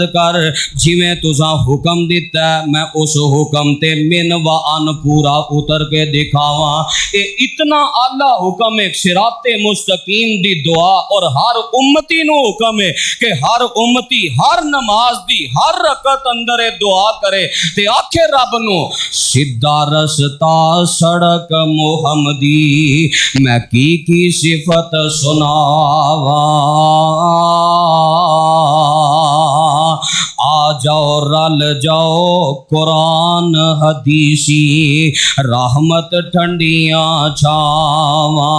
कर जिवें तुसा हुक्म दिता मैं उस हुक्म ते मिन व अन पूरा उतर के दिखावा। ये इतना आला हुक्म है सिराते मुस्तकीम दी दुआ और हर उम्मती नू हुक्म है कि हर उम्मती हर नमाज दी हर रकत अंदर ये दुआ करे ते आखे रब नू सीधा रस्ता सड़क मुहम्मदी मैं की सिफत सुनावा। आ जाओ रल जाओ कुरान हदीसी रहमत ठंडियां छावा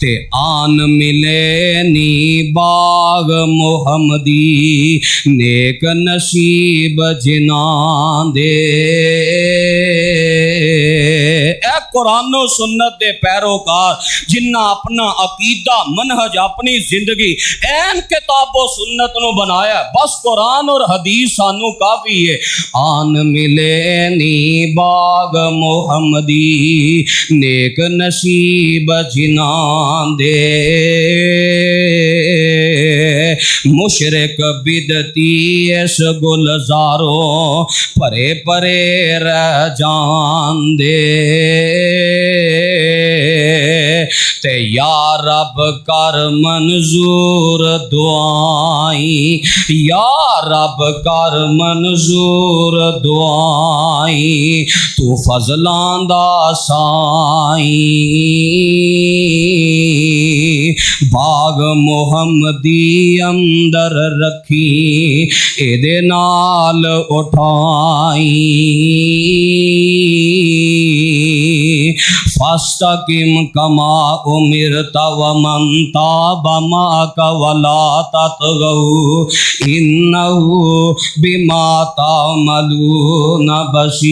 ते आन मिले नी बाग मुहम्मदी नेक नसीब जिन्हां दे। कुरानो सुन्नत दे पैरोकार जिन्ना अपना अकीदा मनहज अपनी जिंदगी ऐन किताबो सुन्नत नु बनाया बस कुरान और हदीस सानू काफी है। आन मिले नी बाग मुहम्मदी नेक नसीब जिन्हां दे। मुशरिक बिदती इस गुलजारो परे परे रह जान दे ते या रब कर मंजूर दुआई या रब कर मंजूर दुआई तू फजलां दा साई। बाग मुहम्मदी अंदर रखी एदे नाल उठाई फस्तकिम कमा उमिरता व मन ताबा माका वला ततगऊ इन्नहु बिमा तामलून बसीर।